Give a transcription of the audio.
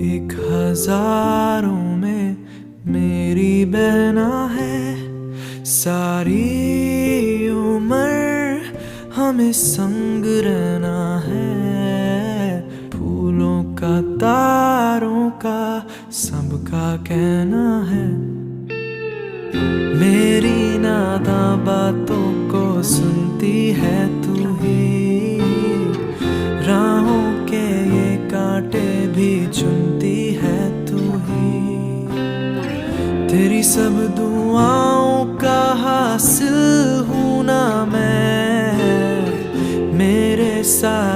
एक हजारों में मेरी बहना है। सारी उम्र हमें संग रहना है। फूलों का तारों का सबका कहना है। मेरी नादां बातों को सुनती है तू ही। राहों के ये कांटे भी चुनती है तू ही। तेरी सब दुआओं का हासिल हूं ना मैं। मेरे साथ